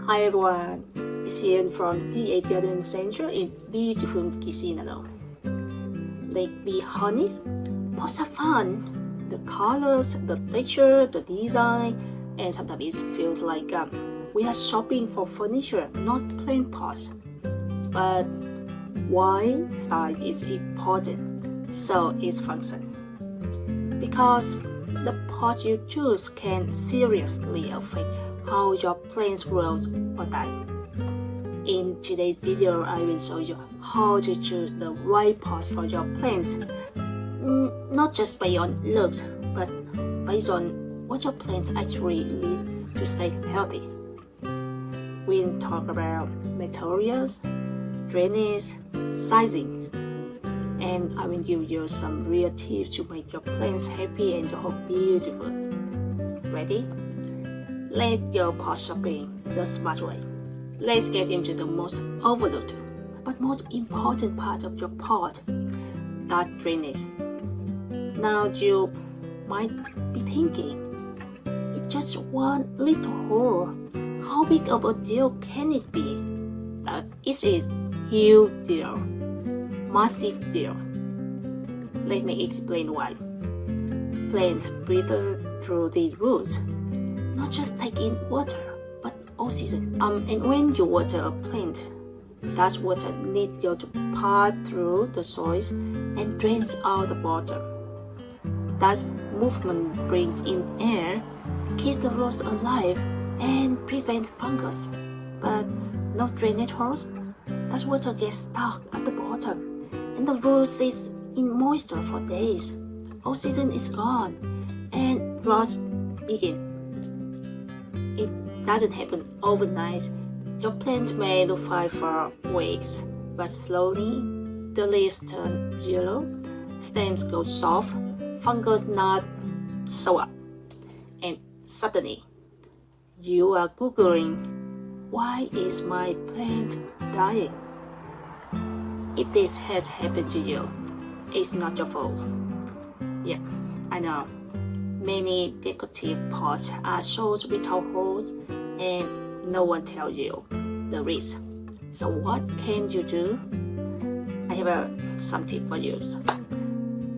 Hi everyone, it's Ian from the Garden Center in beautiful Kissinano. Let's be honest, pots are fun. The colors, the texture, the design, and sometimes it feels like we are shopping for furniture, not plain pots. But why style is important? So is function. Because the pot you choose can seriously affect how your plants grow or die. In today's video, I will show you how to choose the right pot for your plants, not just based on looks, but based on what your plants actually need to stay healthy. We'll talk about materials, drainage, sizing, and I will give you some real tips to make your plants happy and your home beautiful. Ready? Let's go pot shopping the smart way. Let's get into the most overlooked but most important part of your pot, that drainage. Now you might be thinking, it's just one little hole. How big of a deal can it be? It is huge deal, massive deal. Let me explain why. Plants breathe through these roots. Not just take in water, but oxygen. And when you water a plant, that water needs to pass through the soil and drains out the bottom. That movement brings in air, keeps the roots alive, and prevents fungus. But no drainage holes, that water gets stuck at the bottom, and the root sits in moisture for days. Oxygen is gone, and rot begin. It doesn't happen overnight. Your plant may look fine for weeks, but slowly the leaves turn yellow, stems go soft, fungus not show up, and suddenly you are googling, why is my plant dying? If this has happened to you, it's not your fault. Yeah, I know. Many decorative pots are sold without holes and no one tells you the risk. So what can you do? I have some tips for you.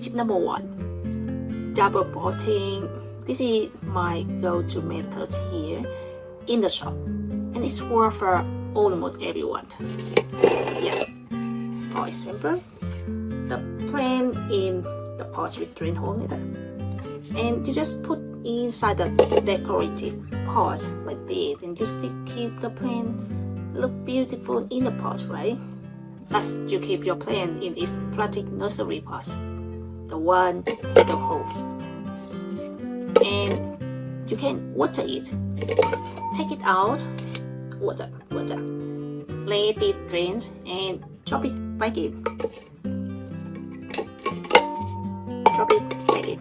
Tip number 1, double potting. This is my go-to method here in the shop, and it's worth for almost everyone. Yeah. For example, the plant in the pot with drain hole like that, and you just put inside the decorative pot like this, and you still keep the plant look beautiful in the pot, right? Thus you keep your plant in this plastic nursery pot, the one with the hole, and you can water it. Take it out, water, let it drain, and drop it back in. Drop it back in.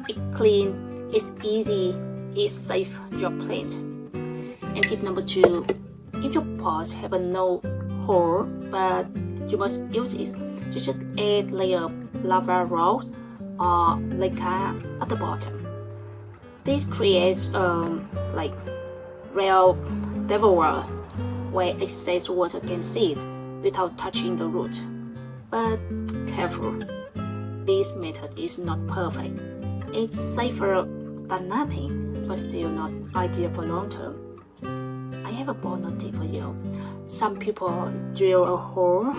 It's clean, it's easy, it's safe your plant. And tip number 2, if your pots have no hole but you must use it, you just add layer of lava rock or mica at the bottom. This creates like real reservoir where excess water can sit without touching the root. But careful, this method is not perfect. It's safer than nothing, but still not ideal for long term. I have a bonus tip for you. Some people drill a hole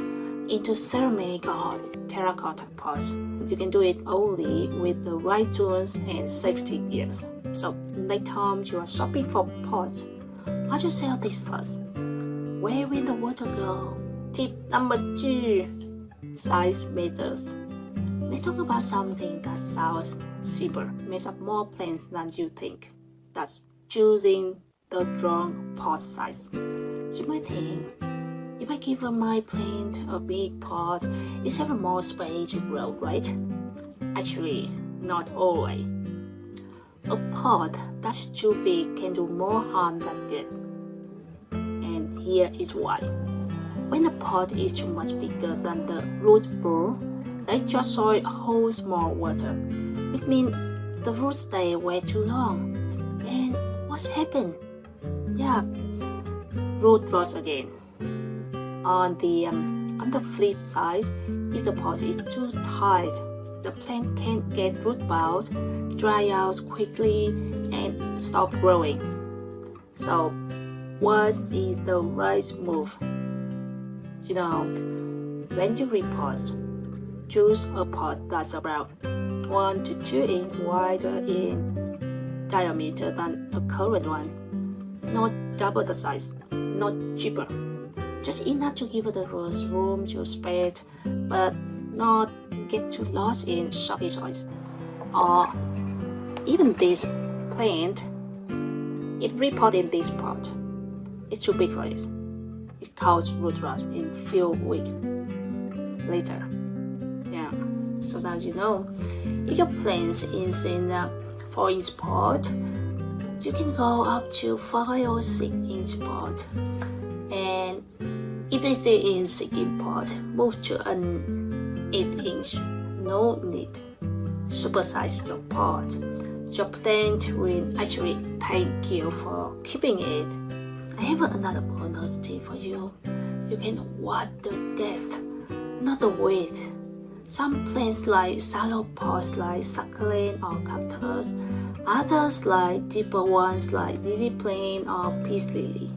into ceramic or terracotta pots. You can do it only with the right tools and safety gears. So next time you are shopping for pots, ask yourself this first: where will the water go? Tip number 2, size matters. Let's talk about something that sounds simple, makes up more plants than you think. That's choosing the wrong pot size. You might think, if I give my plant a big pot, it has more space to grow, right? Actually, not always. A pot that's too big can do more harm than good. And here is why. When a pot is too much bigger than the root ball, let your soil holds more water, which means the roots stay way too long. And what's happened? Yeah, root rot again. On the flip side, if the pot is too tight, the plant can get root bound, dry out quickly, and stop growing. So, what is the right move? When you repot, choose a pot that's about 1 to 2 inches wider in diameter than a current one. Not double the size, not cheaper. Just enough to give the roots room to spread, but not get too lost in soggy soil. Or even this plant, it repot in this pot. It's too big for it. It causes root rot in few weeks later. Yeah. So now you know, if your plant is in a 4-inch pot, you can go up to 5 or 6-inch pot. And if it's in 6-inch pot, move to an 8-inch. No need. Supersize your pot. Your plant will actually thank you for keeping it. I have another bonus tip for you. You can watch the depth, not the width. Some plants like shallow pots like succulent or cactus. Others like deeper ones like ZZ plant or peace lily.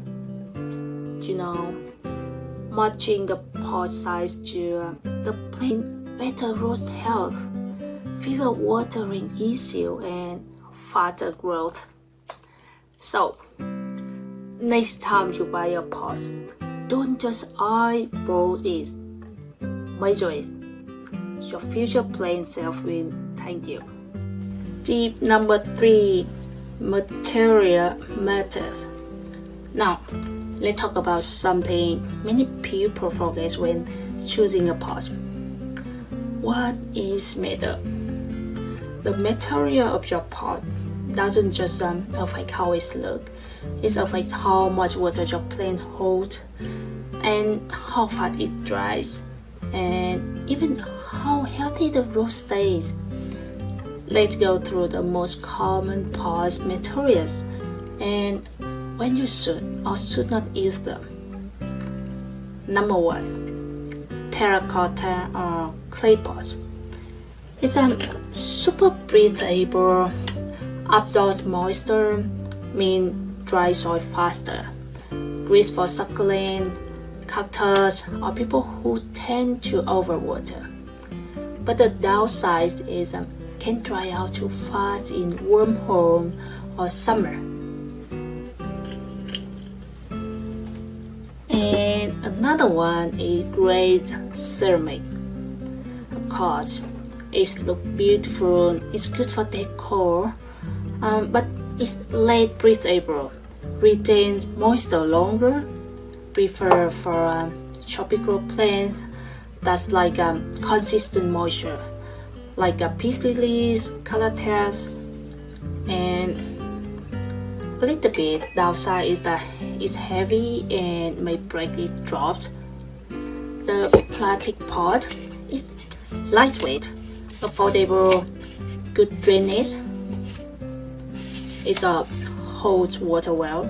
Matching the pot size to the plant better root health, fewer watering issue, and faster growth. So, next time you buy a pot, don't just eyeball it, measure it. Your future plant self will thank you. Tip number 3, material matters. Now, let's talk about something many people forget when choosing a pot. What is matter? The material of your pot doesn't just affect how it looks. It affects how much water your plant holds, and how fast it dries, and even how healthy the root stays. Let's go through the most common pot materials and when you should or should not use them. Number 1, terracotta or clay pot. It's a super breathable, absorbs moisture, means dry soil faster. Great for succulent, cactus, or people who tend to overwater. But the downside is can dry out too fast in warm home or summer. And another one is glazed ceramic. Of course, it looks beautiful, it's good for decor, but it's less breathable, retains moisture longer, preferred for tropical plants that's like consistent moisture, like peace lilies, calatheas, and a little bit downside is that it's heavy and may break it dropped. The plastic pot is lightweight, affordable, good drainage. It's holds water well,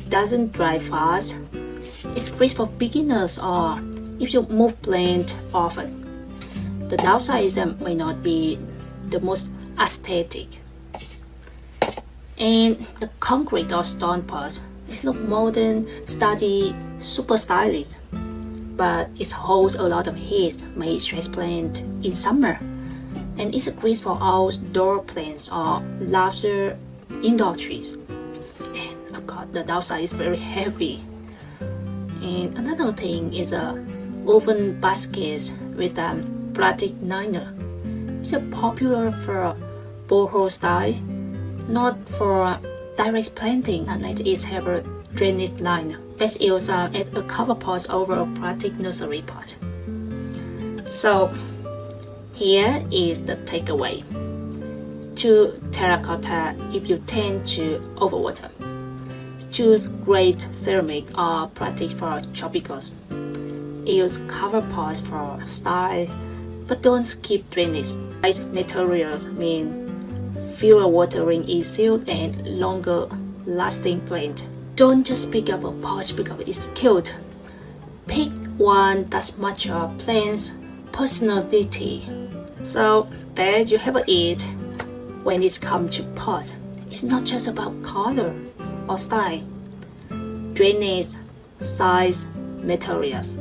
doesn't dry fast. It's great for beginners or if you move plant often. The downside is may not be the most aesthetic. And the concrete or stone pot, it looks modern, sturdy, super stylish, but it holds a lot of heat, may stress plant in summer, and it's great for outdoor plants or larger indoor trees. And of course, the downside is very heavy. And another thing is woven baskets with plastic liner. It's popular for boho style, not for direct planting unless it has a drainage line. Best use as a cover pot over a plastic nursery pot. So here is the takeaway. Choose terracotta if you tend to overwater. Choose great ceramic or plastic for tropicals. Use cover pots for style, but don't skip drainage. Light materials mean fewer watering issues and longer lasting plant. Don't just pick up a pot because it's cute. Pick one that's match your plant's personality. So there you have it. When it comes to pots, it's not just about color or style. Drainage, size, materials.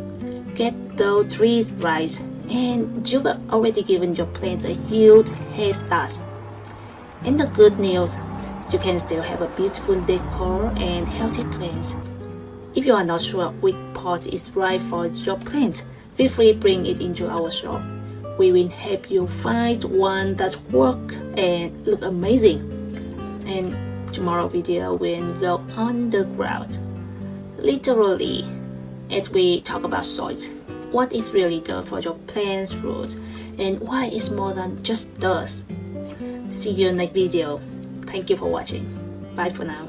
Get those three right, and you've already given your plants a huge head start. And the good news, you can still have a beautiful decor and healthy plants. If you are not sure which pot is right for your plant, feel free to bring it into our shop. We will help you find one that works and look amazing. And tomorrow video will go on the ground. Literally, as we talk about soil, what is really dirt for your plant's roots, and why it's more than just dust. See you in the next video. Thank you for watching. Bye for now.